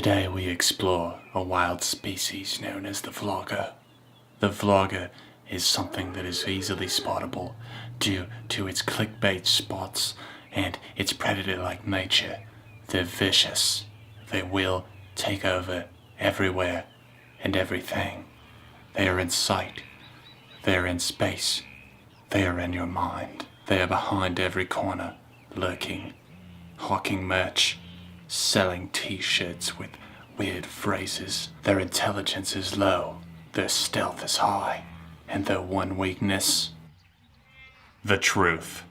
Today we explore a wild species known as the vlogger. The vlogger is something that is easily spottable due to its clickbait spots and its predator-like nature. They're vicious. They will take over everywhere and everything. They are in sight. They are in space. They are in your mind. They are behind every corner, lurking, hawking merch, selling t-shirts with weird phrases. Their intelligence is low, their stealth is high, and their one weakness, the truth.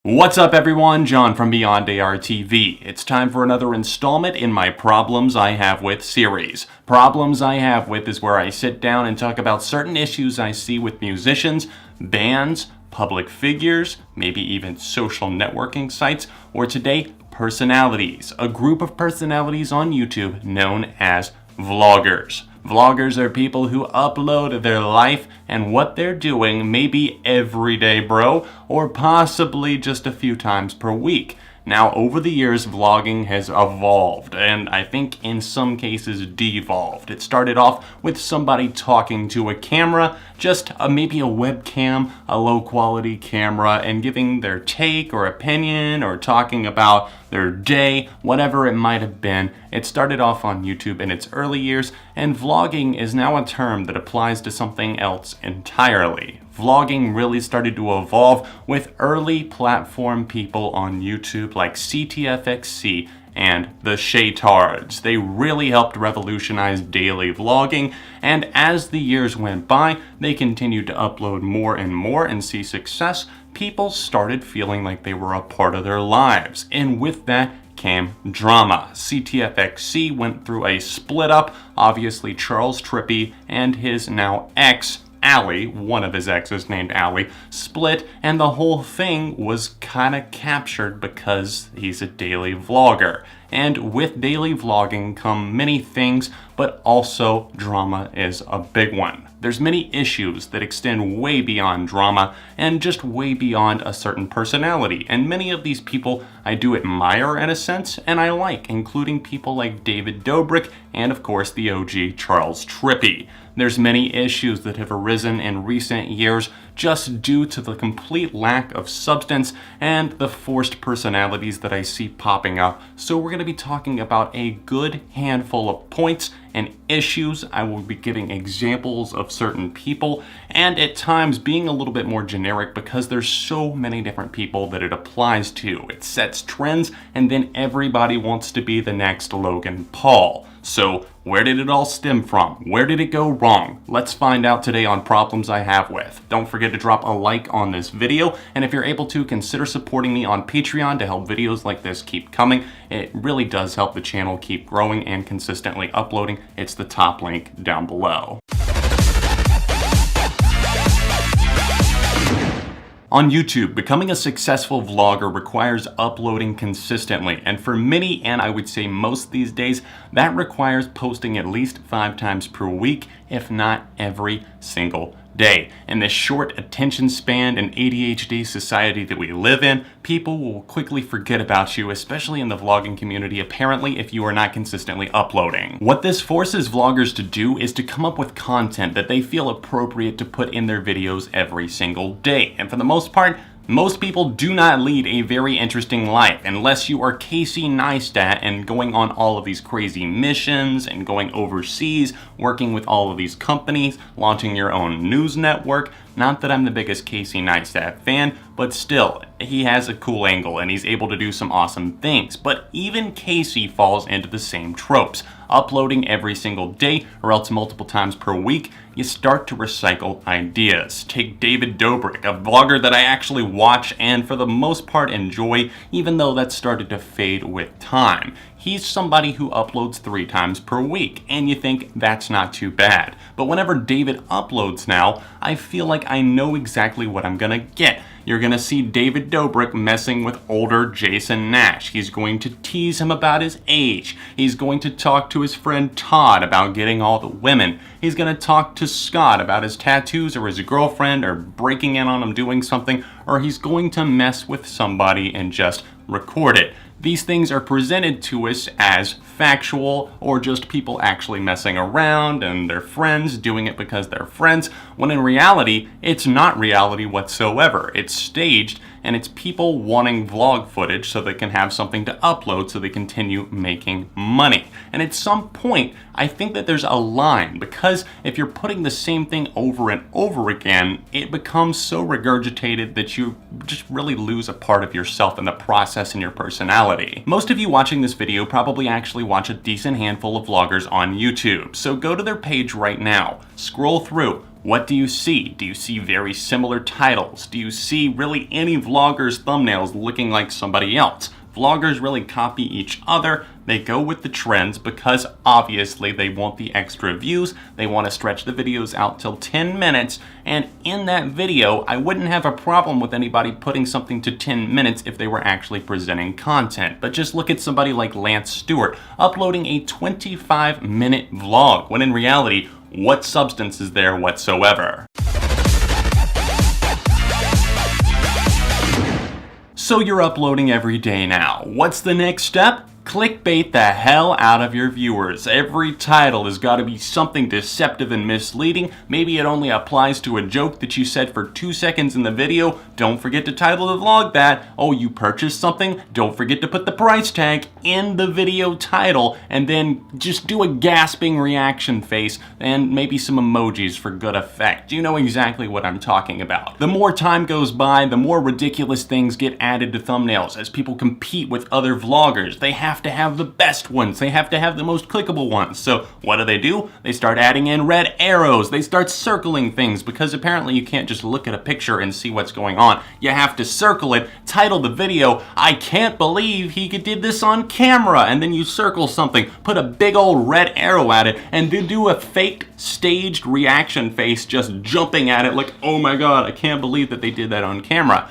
What's up everyone, John from Beyond ARTV. It's time for another installment in my Problems I Have With series. Problems I Have With is where I sit down and talk about certain issues I see with musicians, bands, public figures, maybe even social networking sites, or today, personalities. A group of personalities on YouTube known as vloggers. Vloggers are people who upload their life and what they're doing maybe every day, bro, or possibly just a few times per week. Now, over the years, vlogging has evolved, and I think in some cases devolved. It started off with somebody talking to a camera, just maybe a webcam, a low-quality camera, and giving their take or opinion or talking about their day, whatever it might have been. It started off on YouTube in its early years, and vlogging is now a term that applies to something else entirely. Vlogging really started to evolve with early platform people on YouTube like CTFXC and the Shaytards. They really helped revolutionize daily vlogging, and as the years went by, they continued to upload more and more and see success. People started feeling like they were a part of their lives, and with that came drama. CTFXC went through a split up. Obviously, Charles Trippy and his now ex, Allie, one of his exes named Allie, split, and the whole thing was kind of captured because he's a daily vlogger. And with daily vlogging come many things, but also drama is a big one. There's many issues that extend way beyond drama and just way beyond a certain personality. And many of these people I do admire in a sense, and I like, including people like David Dobrik and of course the OG Charles Trippy. There's many issues that have arisen in recent years just due to the complete lack of substance and the forced personalities that I see popping up. So we're going to be talking about a good handful of points and issues. I will be giving examples of certain people and at times being a little bit more generic because there's so many different people that it applies to. It sets trends and then everybody wants to be the next Logan Paul. So where did it all stem from? Where did it go wrong? Let's find out today on Problems I Have With. Don't forget to drop a like on this video, and if you're able to, consider supporting me on Patreon to help videos like this keep coming. It really does help the channel keep growing and consistently uploading. It's the top link down below. On YouTube, becoming a successful vlogger requires uploading consistently, and for many, and I would say most these days, that requires posting at least 5 times per week, if not every single day. In this short attention span and ADHD society that we live in, people will quickly forget about you, especially in the vlogging community, apparently, if you are not consistently uploading. What this forces vloggers to do is to come up with content that they feel appropriate to put in their videos every single day. And for the most part, most people do not lead a very interesting life unless you are Casey Neistat and going on all of these crazy missions and going overseas, working with all of these companies, launching your own news network. Not that I'm the biggest Casey Neistat fan, but still, he has a cool angle and he's able to do some awesome things. But even Casey falls into the same tropes. Uploading every single day or else multiple times per week, you start to recycle ideas. Take David Dobrik, a vlogger that I actually watch and for the most part enjoy, even though that started to fade with time. he's somebody who uploads 3 times per week, and you think that's not too bad. But whenever David uploads now, I feel like I know exactly what I'm gonna get. You're gonna see David Dobrik messing with older Jason Nash. He's going to tease him about his age. He's going to talk to his friend Todd about getting all the women. He's gonna talk to Scott about his tattoos or his girlfriend or breaking in on him doing something, or he's going to mess with somebody and just record it. These things are presented to us as factual or just people actually messing around and their friends doing it because they're friends, when in reality, it's not reality whatsoever. It's staged, and it's people wanting vlog footage so they can have something to upload so they continue making money. And at some point, I think that there's a line, because if you're putting the same thing over and over again, it becomes so regurgitated that you just really lose a part of yourself in the process and your personality. Most of you watching this video probably actually watch a decent handful of vloggers on YouTube, so go to their page right now, scroll through. What do you see? Do you see very similar titles? Do you see really any vloggers' thumbnails looking like somebody else? Vloggers really copy each other. They go with the trends because obviously they want the extra views. They want to stretch the videos out till 10 minutes. And in that video, I wouldn't have a problem with anybody putting something to 10 minutes if they were actually presenting content. But just look at somebody like Lance Stewart uploading a 25-minute vlog, when in reality, what substance is there whatsoever? So you're uploading every day now. What's the next step? Clickbait the hell out of your viewers. Every title has got to be something deceptive and misleading. Maybe it only applies to a joke that you said for 2 seconds in the video. Don't forget to title the vlog that. Oh, you purchased something? Don't forget to put the price tag in the video title, and then just do a gasping reaction face and maybe some emojis for good effect. You know exactly what I'm talking about. The more time goes by, the more ridiculous things get added to thumbnails as people compete with other vloggers. They have to have the best ones. They have to have the most clickable ones. So what do? They start adding in red arrows. They start circling things, because apparently you can't just look at a picture and see what's going on. You have to circle it, title the video, "I can't believe he did this on camera," and then you circle something, put a big old red arrow at it, and then do a fake staged reaction face just jumping at it like, "Oh my god, I can't believe that they did that on camera."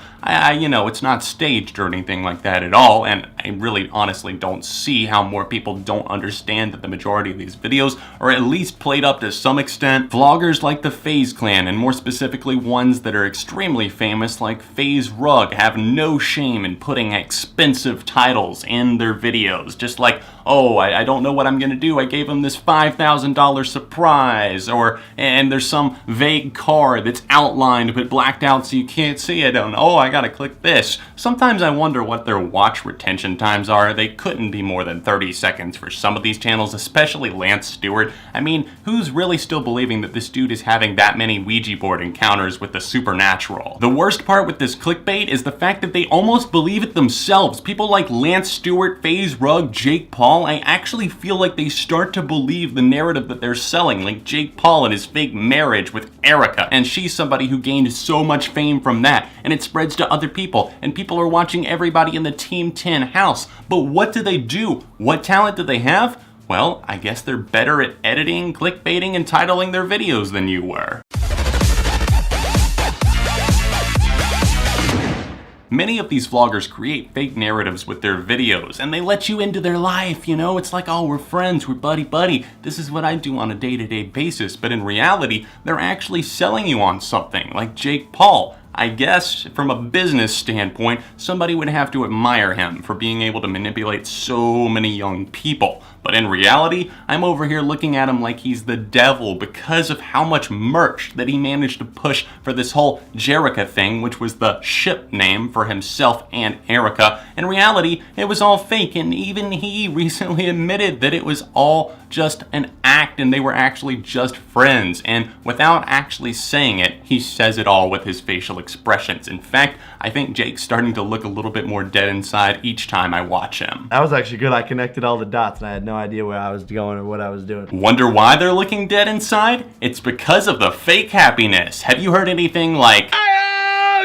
You know, it's not staged or anything like that at all, and I really honestly don't see how more people don't understand that the majority of these videos are at least played up to some extent. Vloggers like the FaZe Clan, and more specifically ones that are extremely famous like FaZe Rug, have no shame in putting expensive titles in their videos. Just like, "Oh, I don't know what I'm gonna do. I gave him this $5,000 surprise," and there's some vague card that's outlined but blacked out so you can't see it, and "Oh, I gotta click this." Sometimes I wonder what their watch retention times are. They couldn't be more than 30 seconds for some of these channels, especially Lance Stewart. I mean, who's really still believing that this dude is having that many Ouija board encounters with the supernatural? The worst part with this clickbait is the fact that they almost believe it themselves. People like Lance Stewart, FaZe Rug, Jake Paul, I actually feel like they start to believe the narrative that they're selling, like Jake Paul and his fake marriage with Erica, and she's somebody who gained so much fame from that, and it spreads to other people, and people are watching everybody in the Team 10 house. But what do? What talent do they have? Well, I guess they're better at editing, clickbaiting, and titling their videos than you were. Many of these vloggers create fake narratives with their videos, and they let you into their life, you know? It's like, "Oh, we're friends, we're buddy-buddy. This is what I do on a day-to-day basis." But in reality, they're actually selling you on something, like Jake Paul. I guess from a business standpoint, somebody would have to admire him for being able to manipulate so many young people. But in reality, I'm over here looking at him like he's the devil because of how much merch that he managed to push for this whole Jerica thing, which was the ship name for himself and Erica. In reality, it was all fake, and even he recently admitted that it was all just an act and they were actually just friends. And without actually saying it, he says it all with his facial expressions. In fact, I think Jake's starting to look a little bit more dead inside each time I watch him. That was actually good. I connected all the dots and I had no idea where I was going or what I was doing. Wonder why they're looking dead inside? It's because of the fake happiness. Have you heard anything like,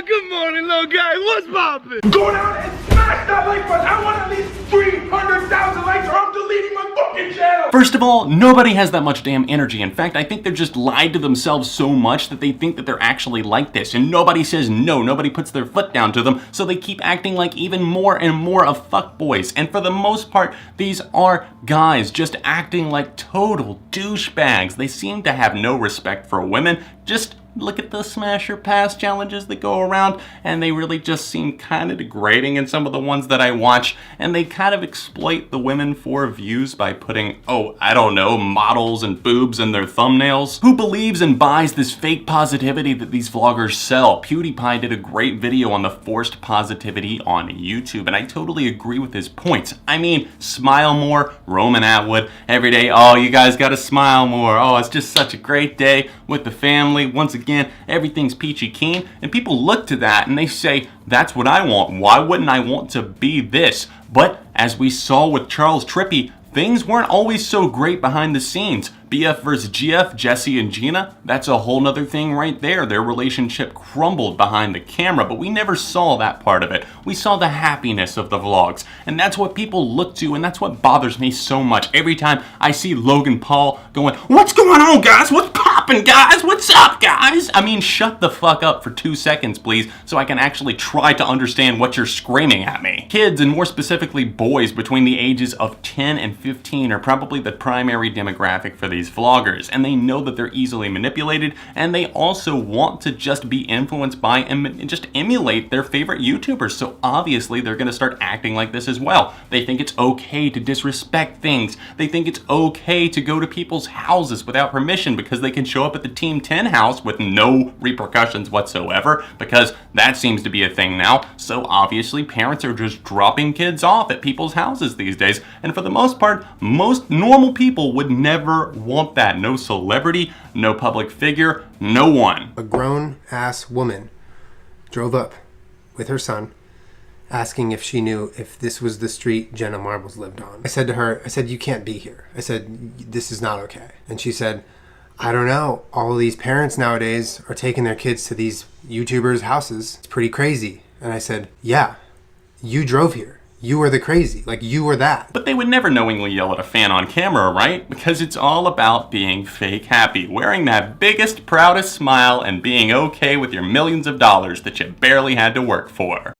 Good morning, little guy. What's poppin'? Going out and smash! smash that like button. I want at least 300,000 likes or I'm deleting my fucking channel. First of all, nobody has that much damn energy. In fact, I think they're just lied to themselves so much that they think that they're actually like this. And nobody says no, nobody puts their foot down to them, so they keep acting like even more and more of fuckboys. And for the most part, these are guys just acting like total douchebags. They seem to have no respect for women. Just look at the smasher pass challenges that go around, and they really just seem kind of degrading in some of the ones that I watch, and they kind of exploit the women for views by putting, oh, I don't know, models and boobs in their thumbnails. Who believes and buys this fake positivity that these vloggers sell? PewDiePie did a great video on the forced positivity on YouTube, and I totally agree with his points. I mean, smile more, Roman Atwood, every day, oh, you guys gotta smile more, oh, it's just such a great day with the family. Once again, everything's peachy keen, and people look to that and they say, that's what I want. Why wouldn't I want to be this? But as we saw with Charles Trippy, things weren't always so great behind the scenes. BF versus GF, Jesse and Gina, that's a whole nother thing right there. Their relationship crumbled behind the camera, but we never saw that part of it. We saw the happiness of the vlogs, and that's what people look to, and that's what bothers me so much. Every time I see Logan Paul going, what's going on, guys? What's poppin', guys? What's up, guys? I mean, shut the fuck up for 2 seconds, please, so I can actually try to understand what you're screaming at me. Kids, and more specifically boys between the ages of 10 and 15 are probably the primary demographic for these vloggers, and they know that they're easily manipulated, and they also want to just be influenced by and just emulate their favorite YouTubers, so obviously they're gonna start acting like this as well. They think it's okay to disrespect things. They think it's okay to go to people's houses without permission because they can show up at the Team 10 house with no repercussions whatsoever, because that seems to be a thing now. So obviously parents are just dropping kids off at people's houses these days, and for the most part, most normal people would never want that. No celebrity, no public figure, no one. A grown-ass woman drove up with her son asking if she knew if this was the street Jenna Marbles lived on. I said to her, you can't be here. I said, this is not okay. And she said, I don't know. All of these parents nowadays are taking their kids to these YouTubers' houses. It's pretty crazy. And I said, yeah, you drove here. You were the crazy, like you were that. But they would never knowingly yell at a fan on camera, right? Because it's all about being fake happy, wearing that biggest, proudest smile, and being okay with your millions of dollars that you barely had to work for.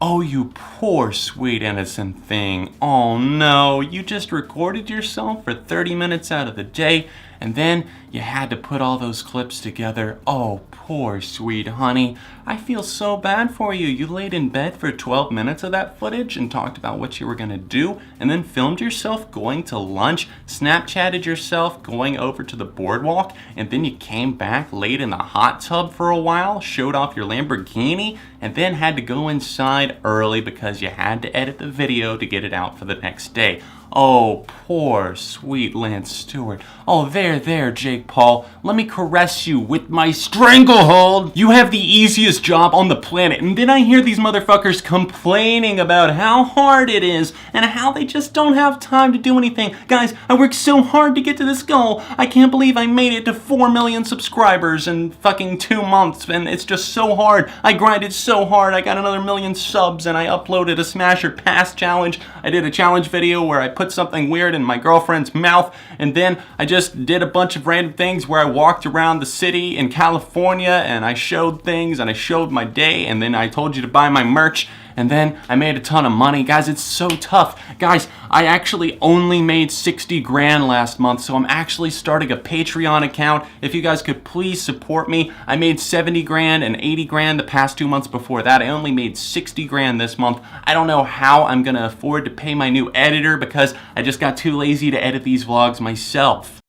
Oh, you poor, sweet, innocent thing. Oh no, you just recorded yourself for 30 minutes out of the day, and then you had to put all those clips together. Oh, poor, sweet honey. I feel so bad for you. You laid in bed for 12 minutes of that footage and talked about what you were gonna do, and then filmed yourself going to lunch, Snapchatted yourself going over to the boardwalk, and then you came back, laid in the hot tub for a while, showed off your Lamborghini, and then had to go inside early because you had to edit the video to get it out for the next day. Oh, poor, sweet Lance Stewart. Oh, there, Jake Paul. Let me caress you with my stranglehold. You have the easiest job on the planet, and then I hear these motherfuckers complaining about how hard it is and how they just don't have time to do anything. Guys, I worked so hard to get to this goal. I can't believe I made it to 4 million subscribers in fucking 2 months, and it's just so hard. I grinded so hard. I got another million subs, and I uploaded a Smasher Pass challenge. I did a challenge video where I put something weird in my girlfriend's mouth, and then I just did a bunch of random things where I walked around the city in California and I showed things and I showed my day, and then I told you to buy my merch, and then I made a ton of money. Guys, it's so tough. Guys, I actually only made 60 grand last month, so I'm actually starting a Patreon account. If you guys could please support me. I made 70 grand and 80 grand the past 2 months before that. I only made 60 grand this month. I don't know how I'm gonna afford to pay my new editor because I just got too lazy to edit these vlogs myself.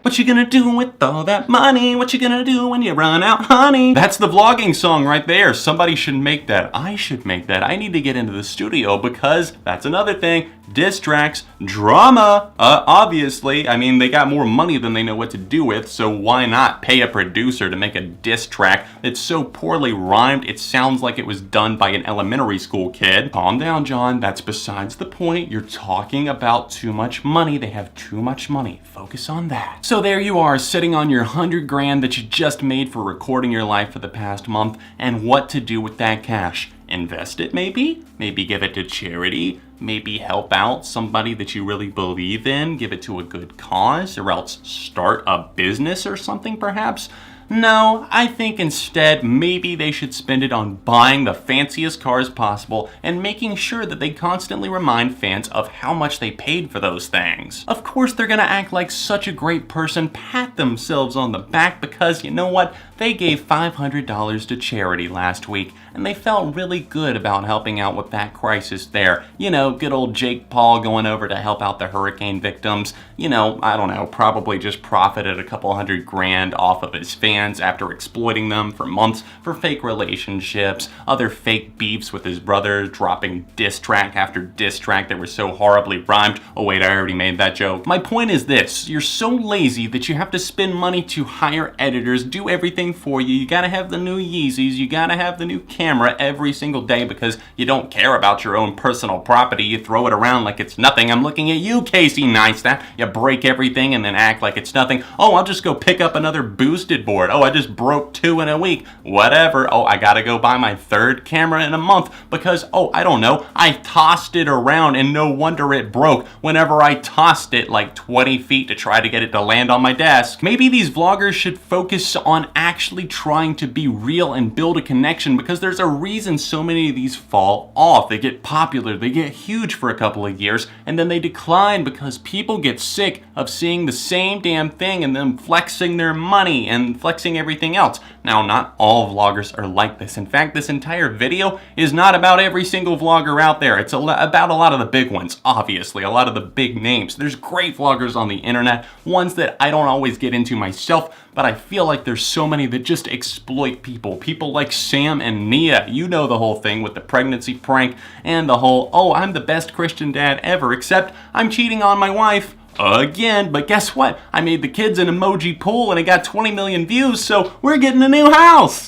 What you gonna do with all that money? What you gonna do when you run out, honey? That's the vlogging song right there. Somebody should make that. I should make that. I need to get into the studio because that's another thing. Diss tracks, drama, obviously. I mean, they got more money than they know what to do with, so why not pay a producer to make a diss track that's so poorly rhymed it sounds like it was done by an elementary school kid? Calm down, John. That's besides the point. You're talking about too much money. They have too much money. Focus on that. So there you are, sitting on your 100 grand that you just made for recording your life for the past month, and what to do with that cash. Invest it maybe? Maybe give it to charity? Maybe help out somebody that you really believe in? Give it to a good cause? Or else start a business or something perhaps? No, I think instead maybe they should spend it on buying the fanciest cars possible and making sure that they constantly remind fans of how much they paid for those things. Of course they're gonna act like such a great person, pat themselves on the back because, you know what, they gave $500 to charity last week and they felt really good about helping out with that crisis there. You know, good old Jake Paul going over to help out the hurricane victims. You know, I don't know, probably just profited a couple $100 grand off of his fans after exploiting them for months for fake relationships, other fake beefs with his brother, dropping diss track after diss track that were so horribly rhymed. Oh wait, I already made that joke. My point is this, you're so lazy that you have to spend money to hire editors, do everything for you. You gotta have the new Yeezys, you gotta have the new camera every single day because you don't care about your own personal property. You throw it around like it's nothing. I'm looking at you, Casey Neistat. You break everything and then act like it's nothing. Oh, I'll just go pick up another boosted board. Oh, I just broke 2 in a week. Whatever. Oh, I gotta go buy my 3rd camera in a month because, oh, I don't know, I tossed it around and no wonder it broke whenever I tossed it like 20 feet to try to get it to land on my desk. Maybe these vloggers should focus on actually trying to be real and build a connection because there's a reason so many of these fall off. They get popular, they get huge for a couple of years, and then they decline because people get sick of seeing the same damn thing and them flexing their money and flexing everything else. Now, not all vloggers are like this. In fact, this entire video is not about every single vlogger out there. It's about a lot of the big ones, obviously, a lot of the big names. There's great vloggers on the internet, ones that I don't always get into myself, but I feel like there's so many that just exploit people. People like Sam and Nia. You know the whole thing with the pregnancy prank and the whole, oh, I'm the best Christian dad ever, except I'm cheating on my wife again. But guess what? I made the kids an emoji pool and it got 20 million views, so we're getting a new house.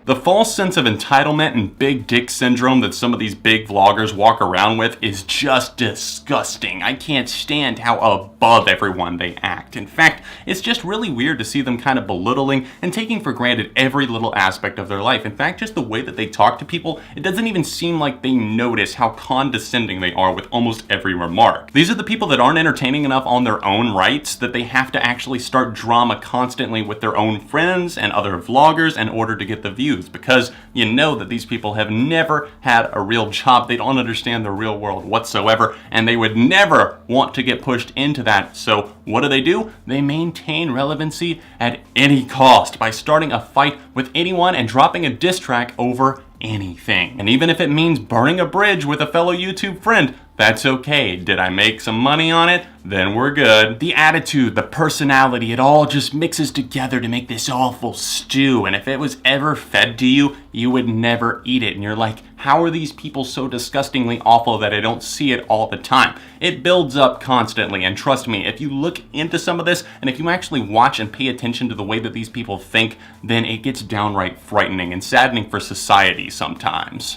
The false sense of entitlement and big dick syndrome that some of these big vloggers walk around with is just disgusting. I can't stand how above everyone they act. In fact, it's just really weird to see them kind of belittling and taking for granted every little aspect of their life. In fact, just the way that they talk to people, it doesn't even seem like they notice how condescending they are with almost every remark. These are the people that aren't entertaining enough on their own rights that they have to actually start drama constantly with their own friends and other vloggers in order to get the views. Because you know that these people have never had a real job. They don't understand the real world whatsoever, and they would never want to get pushed into that. So what do? They maintain relevancy at any cost by starting a fight with anyone and dropping a diss track over anything. And even if it means burning a bridge with a fellow YouTube friend, that's okay. Did I make some money on it? Then we're good. The attitude, the personality, it all just mixes together to make this awful stew. And if it was ever fed to you, you would never eat it. And you're like, how are these people so disgustingly awful that I don't see it all the time? It builds up constantly. And trust me, if you look into some of this, and if you actually watch and pay attention to the way that these people think, then it gets downright frightening and saddening for society sometimes.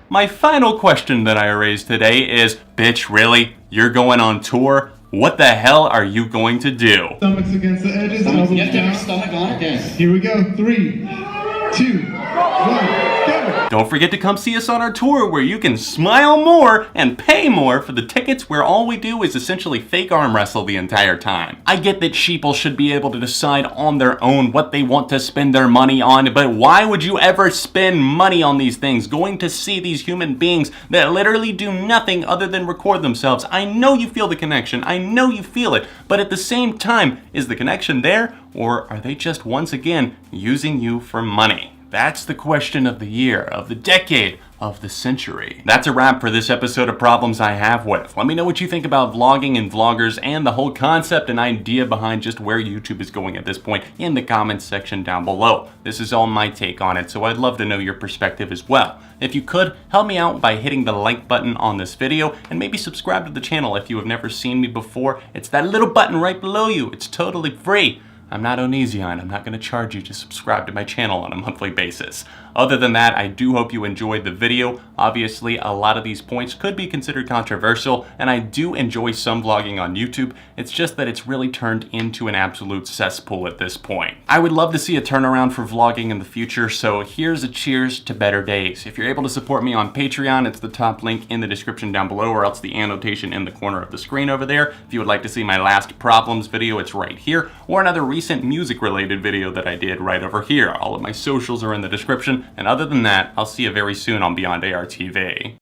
My final question that I raised today is, bitch, really? You're going on tour? What the hell are you going to do? Stomachs against the edges, elbows Get your down. stomach on it, yes. Here we go. 3, 2, 1, go! Don't forget to come see us on our tour where you can smile more and pay more for the tickets where all we do is essentially fake arm wrestle the entire time. I get that sheeple should be able to decide on their own what they want to spend their money on, but why would you ever spend money on these things? Going to see these human beings that literally do nothing other than record themselves. I know you feel the connection. I know you feel it, but at the same time, is the connection there, or are they just once again using you for money? That's the question of the year, of the decade, of the century. That's a wrap for this episode of Problems I Have With. Let me know what you think about vlogging and vloggers and the whole concept and idea behind just where YouTube is going at this point in the comments section down below. This is all my take on it, so I'd love to know your perspective as well. If you could, help me out by hitting the like button on this video and maybe subscribe to the channel if you have never seen me before. It's that little button right below you. It's totally free. I'm not Onision. I'm not going to charge you to subscribe to my channel on a monthly basis. Other than that, I do hope you enjoyed the video. Obviously, a lot of these points could be considered controversial, and I do enjoy some vlogging on YouTube. It's just that it's really turned into an absolute cesspool at this point. I would love to see a turnaround for vlogging in the future, so here's a cheers to better days. If you're able to support me on Patreon, it's the top link in the description down below, or else the annotation in the corner of the screen over there. If you would like to see my last problems video, it's right here, or another recent music related video that I did right over here. All of my socials are in the description, and other than that, I'll see you very soon on Beyond ARTV.